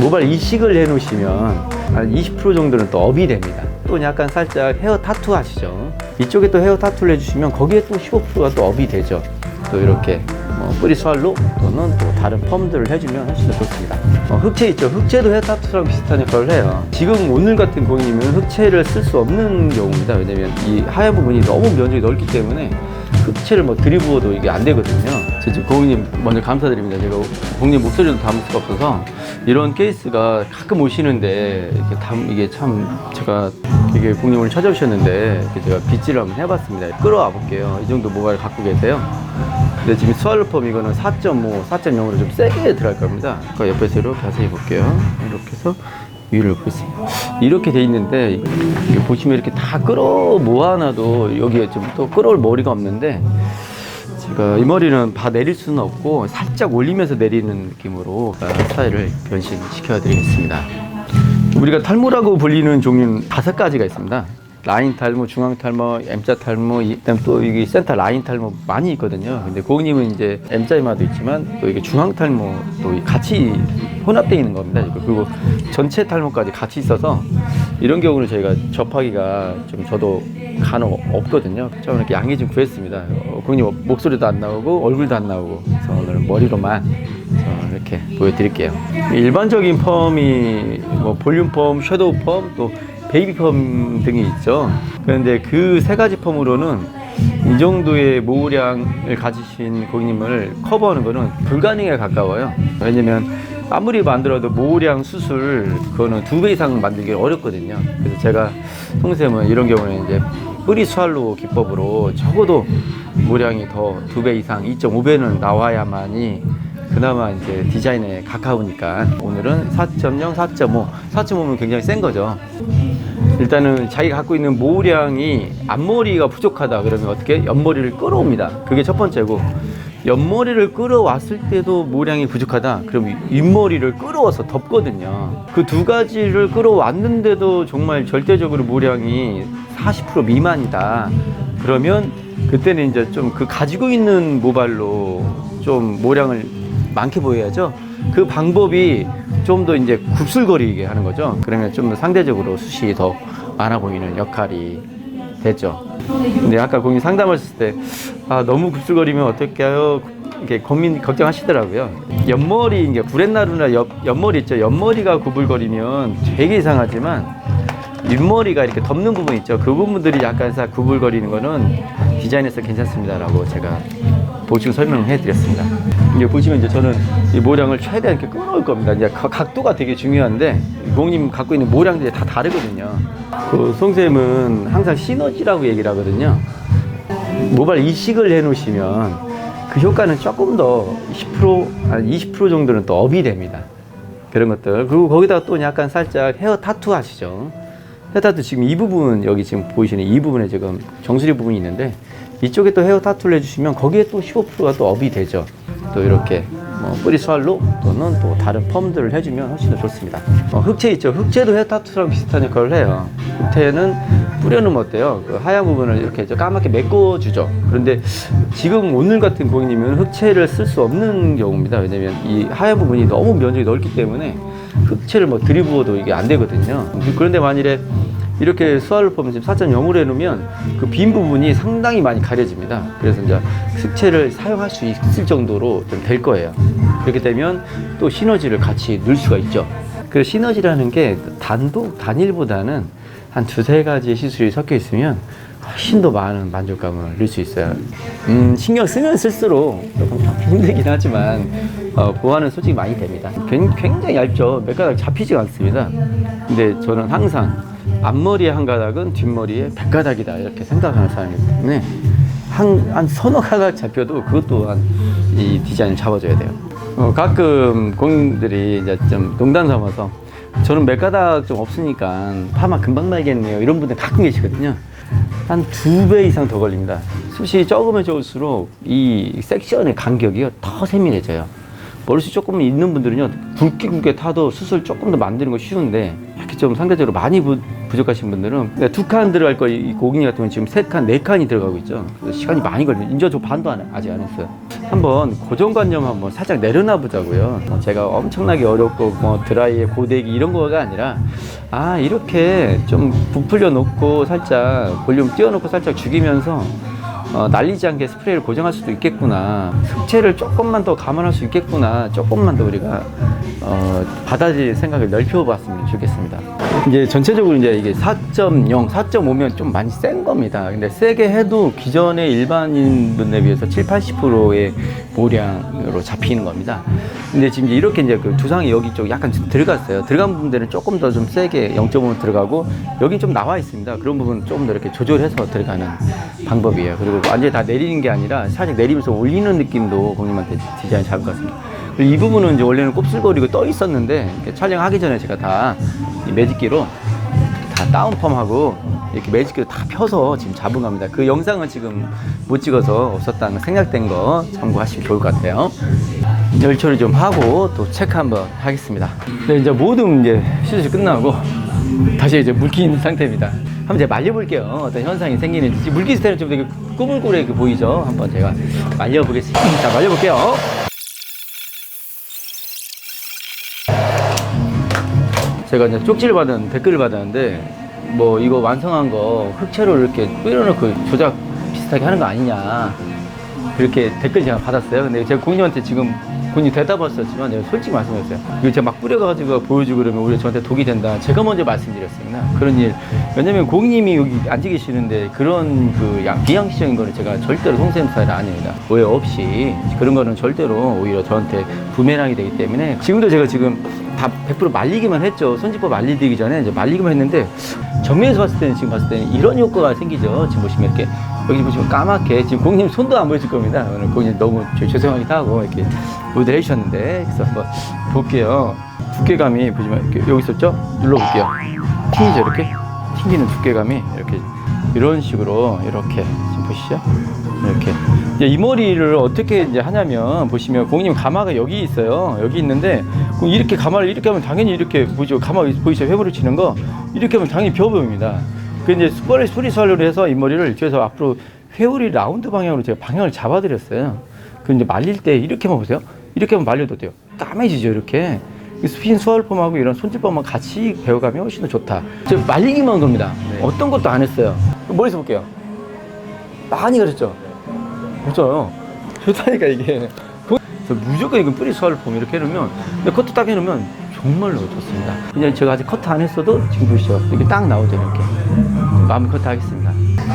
모발 이식을 해 놓으시면 한 20% 정도는 또 업이 됩니다. 또 약간 살짝 헤어 타투 하시죠. 이쪽에 또 헤어 타투를 해주시면 거기에 또 15%가 또 업이 되죠. 또 이렇게 뿌리 스왈로 또는 또 다른 펌들을 해주면 훨씬 더 좋습니다. 흑채 있죠. 흑채도 헤어 타투랑 비슷한 역할을 해요. 지금 오늘 같은 고객님은 흑채를 쓸 수 없는 경우입니다. 왜냐면 이 하얀 부분이 너무 면적이 넓기 때문에 흑채를 들이부어도 이게 안 되거든요. 제가 고객님 먼저 감사드립니다. 제가 고객님 목소리도 담을 수가 없어서 이런 케이스가 가끔 오시는데 이게 참 제가 이게 고객님을 찾아오셨는데 제가 빗질을 한번 해봤습니다. 끌어와 볼게요. 이 정도 모발을 갖고 계세요. 근데 지금 스왈로 펌 이거는 4.5, 4.0으로 좀 세게 들어갈 겁니다. 그러니까 옆에서 이렇게 자세히 볼게요. 이렇게 해서 위를 보겠습니다. 이렇게 돼 있는데 이게 보시면 이렇게 다 끌어 모아놔도 여기에 좀 또 끌어올 머리가 없는데 제가 이 머리는 다 내릴 수는 없고 살짝 올리면서 내리는 느낌으로 스타일을 변신시켜 드리겠습니다. 우리가 탈모라고 불리는 종류는 5가지가 있습니다. 라인 탈모, 중앙 탈모, M자 탈모, 그다음 또 이게 센터 라인 탈모 많이 있거든요. 근데 고객님은 이제 M자마도 있지만 또 이게 중앙 탈모 또 같이 혼합되어 있는 겁니다. 그리고 전체 탈모까지 같이 있어서 이런 경우는 저희가 접하기가 좀 저도 간혹 없거든요. 저는 이렇게 양해 좀 구했습니다. 고객님 목소리도 안 나오고 얼굴도 안 나오고 그래서 오늘 머리로만 이렇게 보여드릴게요. 일반적인 펌이 볼륨 펌, 섀도우 펌, 또 베이비 펌 등이 있죠. 그런데 그 3가지 펌으로는 이 정도의 모량을 가지신 고객님을 커버하는 것은 불가능에 가까워요. 왜냐면 아무리 만들어도 모량 수술 그거는 2배 이상 만들기 어렵거든요. 그래서 제가 송쌤은 이런 경우는 이제 뿌리 스왈로 기법으로 적어도 모량이 더 2배 이상 2.5배는 나와야만이 그나마 이제 디자인에 가까우니까 오늘은 4.0, 4.5, 4.5면 굉장히 센 거죠. 일단은 자기가 갖고 있는 모량이 앞머리가 부족하다 그러면 어떻게? 옆머리를 끌어옵니다. 그게 첫 번째고, 옆머리를 끌어왔을 때도 모량이 부족하다 그럼 윗머리를 끌어와서 덮거든요. 그 2가지를 끌어왔는데도 정말 절대적으로 모량이 40% 미만이다 그러면 그때는 이제 좀 그 가지고 있는 모발로 좀 모량을 많게 보여야죠. 그 방법이 좀 더 이제 굽슬거리게 하는 거죠. 그러면 좀 더 상대적으로 숱이 더 많아 보이는 역할이 되죠. 근데 아까 고객님 상담하셨을 때 너무 굽슬거리면 어떻게 해요? 이렇게 걱정하시더라고요. 옆머리, 이게 구렛나루나 옆머리 있죠. 옆머리가 구불거리면 되게 이상하지만 윗머리가 이렇게 덮는 부분 있죠. 그 부분들이 약간 구불거리는 거는 디자인에서 괜찮습니다라고 제가 보충 설명해 드렸습니다. 이제 보시면 이제 저는 이 모량을 최대한 이렇게 끌어올 겁니다. 이제 각도가 되게 중요한데 고객님 갖고 있는 모량들이 다 다르거든요. 그 송쌤은 항상 시너지라고 얘기를 하거든요. 모발 이식을 해 놓으시면 그 효과는 조금 더 10%, 한 20% 정도는 또 업이 됩니다. 그런 것들. 그리고 거기다가 또 약간 살짝 헤어 타투 하시죠. 헤어 타투 지금 이 부분, 여기 지금 보이시는 이 부분에 지금 정수리 부분이 있는데 이쪽에 또 헤어 타투를 해주시면 거기에 또 15%가 또 업이 되죠. 또 이렇게 뿌리 스왈로 또는 또 다른 펌들을 해주면 훨씬 더 좋습니다. 흑채 있죠. 흑채도 헤어 타투랑 비슷한 역할을 해요. 흑채는 뿌려놓으면 어때요? 그 하얀 부분을 이렇게 까맣게 메꿔주죠. 그런데 지금 오늘 같은 고객님은 흑채를 쓸 수 없는 경우입니다. 왜냐면 이 하얀 부분이 너무 면적이 넓기 때문에 흑채를 들이부어도 이게 안 되거든요. 그런데 만일에 이렇게 스왈로 펌을 지금 4.0으로 해놓으면 그 빈 부분이 상당히 많이 가려집니다. 그래서 이제 흑채를 사용할 수 있을 정도로 좀 될 거예요. 그렇게 되면 또 시너지를 같이 넣을 수가 있죠. 그래서 시너지라는 게 단일보다는 한 2-3가지 시술이 섞여 있으면 훨씬 더 많은 만족감을 넣을 수 있어요. 신경 쓰면 쓸수록 조금 힘들긴 하지만 보완은 솔직히 많이 됩니다. 굉장히 얇죠. 몇 가닥 잡히지가 않습니다. 근데 저는 항상 앞머리의 한 가닥은 뒷머리의 100가닥이다 이렇게 생각하는 사람이기 때문에 한 서너 가닥 잡혀도 그것 또한 이 디자인을 잡아줘야 돼요. 가끔 고객님들이 이제 좀 농담 삼아서 저는 몇 가닥 좀 없으니까 파마 금방 말겠네요 이런 분들 가끔 계시거든요. 한 2배 이상 더 걸립니다. 숱이 적으면 적을수록 이 섹션의 간격이 더 세밀해져요. 머리숱 조금 있는 분들은요 굵게 타도 숱을 조금 더 만드는 거 쉬운데 이렇게 좀 상대적으로 많이 부족하신 분들은 2칸 들어갈 거 이 고객님 같은 경우는 지금 3칸, 4칸이 들어가고 있죠. 그래서 시간이 많이 걸려요. 이제 저 반도 아직 안 했어요. 한번 고정관념 한번 살짝 내려놔 보자고요. 제가 엄청나게 어렵고 뭐 드라이에 고데기 이런 거가 아니라 이렇게 좀 부풀려 놓고 살짝 볼륨 띄워놓고 살짝 죽이면서 날리지 않게 스프레이를 고정할 수도 있겠구나. 흑채를 조금만 더 감안할 수 있겠구나. 조금만 더 우리가 받아들일 생각을 넓혀봤으면 좋겠습니다. 이제 전체적으로 이제 이게 4.0, 4.5면 좀 많이 센 겁니다. 근데 세게 해도 기존의 일반인분에 비해서 7, 80%의 모량으로 잡히는 겁니다. 근데 지금 이렇게 이제 그 두상이 여기 쪽 약간 들어갔어요. 들어간 부분들은 조금 더 좀 세게 0.5 들어가고 여기 좀 나와 있습니다. 그런 부분 조금 더 이렇게 조절해서 들어가는 방법이에요. 그리고 완전히 다 내리는 게 아니라 살짝 내리면서 올리는 느낌도 고객님한테 디자인 잡을 것 같습니다. 그리고 이 부분은 이제 원래는 곱슬거리고 떠 있었는데 촬영하기 전에 제가 다 이 매직기로 다 다운펌하고 이렇게 매직기로 다 펴서 지금 잡은 겁니다. 그 영상은 지금 못 찍어서 없었다는 생략된 거 참고하시면 좋을 것 같아요. 열 처리 좀 하고 또 체크 한번 하겠습니다. 네, 이제 모든 이제 시술이 끝나고 다시 이제 물기 있는 상태입니다. 한번 제가 말려볼게요. 어떤 현상이 생기는지. 물기 있을 때는 좀 되게 꾸불꾸불해 보이죠? 한번 제가 말려보겠습니다. 자, 말려볼게요. 제가 이제 쪽지를 댓글을 받았는데, 뭐, 이거 완성한 거 흑채로 이렇게 뿌려놓고 조작 비슷하게 하는 거 아니냐. 그렇게 댓글 제가 받았어요. 근데 제가 고객님한테 지금 고객님 대답을 썼지만 내가 솔직히 말씀드렸어요. 이거 제가 막 뿌려가지고 보여주고 그러면 오히려 저한테 독이 된다. 제가 먼저 말씀드렸습니다. 그런 일. 왜냐면 고객님이 여기 앉아 계시는데 그런 그 비양식적인 거는 제가 절대로 송쌤 스타일이 아닙니다. 오해 없이 그런 거는 절대로 오히려 저한테 부메랑이 되기 때문에 지금도 제가 지금 다 100% 말리기만 했죠. 손질법 말리기 전에 이제 말리기만 했는데 정면에서 봤을 때는 지금 봤을 때는 이런 효과가 생기죠. 지금 보시면 이렇게 여기 보시면 까맣게 지금 고객님 손도 안 보여줄 겁니다. 오늘 고객님 너무 죄송하기도 하고 이렇게 모델 해주셨는데 그래서 한번 볼게요. 두께감이 보시면 이렇게 여기 있었죠? 눌러볼게요. 튕기죠 이렇게? 튕기는 두께감이 이렇게 이런 식으로 이렇게 지금 보시죠? 이렇게 이제 이 머리를 어떻게 이제 하냐면 보시면 고객님 가마가 여기 있어요. 여기 있는데 이렇게 가마를 이렇게 하면 당연히 이렇게 보죠. 가마 보이시죠? 회보를 치는 거 이렇게 하면 당연히 벼 보입니다. 그 이제 수리살로 해서 이 머리를 뒤에서 앞으로 회오리 라운드 방향으로 제가 방향을 잡아드렸어요. 그 이제 말릴 때 이렇게 한번 보세요. 이렇게 하면 말려도 돼요. 까매지죠 이렇게. 스핀 수월폼하고 이런 손질법만 같이 배워가면 훨씬 더 좋다. 제가 말리기만 한 겁니다. 네. 어떤 것도 안 했어요. 머리 써볼게요. 많이 가셨죠? 그렇죠. 좋다니까 이게. 그래서 무조건 이거 뿌리 수월폼 이렇게 해놓으면 커트 딱 해놓으면 정말로 좋습니다. 그냥 제가 아직 커트 안 했어도 지금 보시죠. 이렇게 딱 나오죠 이렇게. 마음 커트 하겠습니다.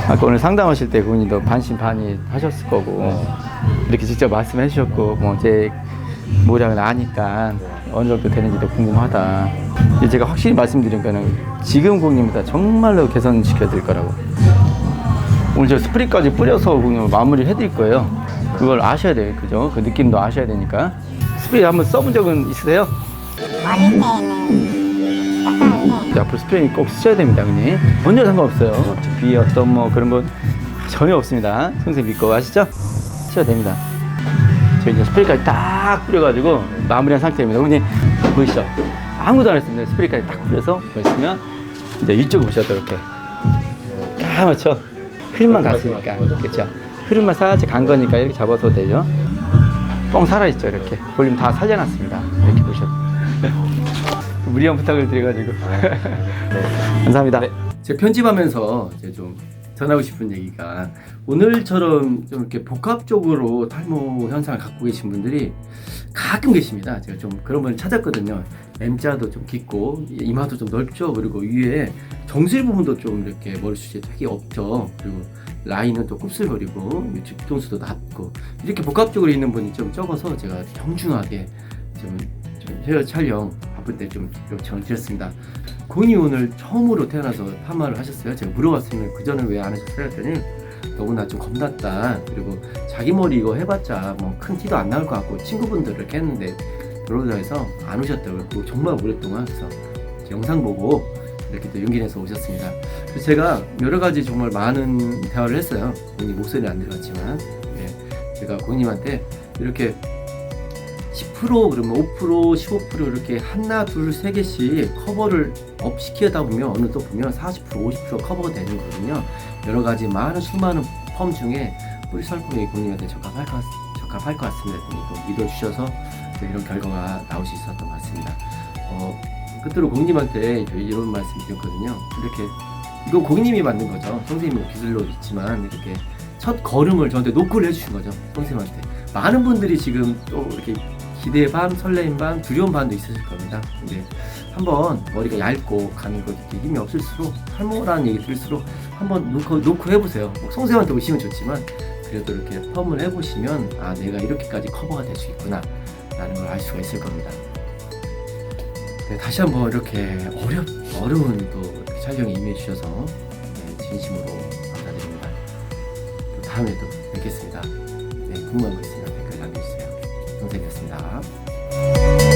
아까 오늘 상담하실 때 그분도 반신반의 하셨을 거고 이렇게 직접 말씀해 주셨고 뭐 제 모량을 아니까 어느 정도 되는지도 궁금하다. 제가 확실히 말씀드린 거는 지금 고객님보다 정말로 개선시켜 드릴 거라고. 오늘 제가 스프레이까지 뿌려서 고객님 마무리 해드릴 거예요. 그걸 아셔야 돼요. 그죠? 그 느낌도 아셔야 되니까. 스프레이 한번 써본 적은 있으세요? 어릴 때는 앞으로 스프레이 꼭 쓰셔야 됩니다, 형님. 전혀 상관없어요. 비 어떤 뭐 그런 건 전혀 없습니다. 선생님 믿고 아시죠? 쓰셔야 됩니다. 저 이제 스프레이까지 딱 뿌려가지고 마무리한 상태입니다. 형님 보이시죠? 아무도 안 했습니다. 스프레이까지 딱 뿌려서 보시면 이제 이쪽을 보셔도 이렇게 까맣죠? 흐름만 갔으니까 그렇죠? 흐름만 살짝 간 거니까 이렇게 잡아도 되죠? 뻥 살아있죠? 이렇게 볼륨 다 살려놨습니다. 이렇게 보셔도. 무리한 부탁을 드려가지고. 네. 감사합니다. 네. 제가 편집하면서 이제 좀 전하고 싶은 얘기가 오늘처럼 좀 이렇게 복합적으로 탈모 현상을 갖고 계신 분들이 가끔 계십니다. 제가 좀 그런 분을 찾았거든요. M자도 좀 깊고 이마도 좀 넓죠. 그리고 위에 정수리 부분도 좀 이렇게 머리숱이 되게 없죠. 그리고 라인은 또 곱슬거리고 뒤통수도 낮고 이렇게 복합적으로 있는 분이 좀 적어서 제가 정중하게 좀 헤어 촬영 바쁠 때 좀 요청을 드렸습니다. 고객님 오늘 처음으로 태어나서 파마를 하셨어요. 제가 물어봤으면 그 전에 왜 안 하셨어요? 했더니 너무나 좀 겁났다. 그리고 자기 머리 이거 해봤자 뭐 큰 티도 안 나올 것 같고 친구분들 이렇게 했는데 그러다 해서 안 오셨더라고요. 그리고 정말 오랫동안 그래서 영상 보고 이렇게 또 용기 내서 오셨습니다. 그래서 제가 여러 가지 정말 많은 대화를 했어요. 고객님 목소리는 안 들어갔지만 제가 고객님한테 이렇게 10% 그러면 5% 15% 이렇게 하나 둘 세 개씩 커버를 업 시키다 보면 어느 또 보면 40% 50% 커버가 되는 거거든요. 여러 가지 수많은 펌 중에 뿌리 살포이 고객님한테 적합할 것 적합할 것 같습니다. 또 믿어주셔서 또 이런 결과가 나올 수 있었던 것 같습니다. 끝으로 고객님한테 이런 말씀 드렸거든요. 이렇게 이건 고객님이 만든 거죠. 선생님은 기술로 있지만 이렇게 첫 걸음을 저한테 노크를 해주신 거죠. 선생님한테. 많은 분들이 지금 또 이렇게 기대 반, 설레임 반, 두려움 반도 있으실 겁니다. 근데 한번 머리가 얇고 가는 거 힘이 없을수록 탈모라는 얘기 들을수록 한번 노크 해보세요. 선생님한테 오시면 좋지만 그래도 이렇게 펌을 해보시면 아 내가 이렇게까지 커버가 될 수 있구나 라는 걸 알 수가 있을 겁니다. 네, 다시 한번 이렇게 어려운 또 이렇게 촬영에 임해주셔서 네, 진심으로 감사드립니다. 또 다음에도 뵙겠습니다. 네, 궁금한 거 있으면 댓글 남겨주세요. 선생님이었습니다.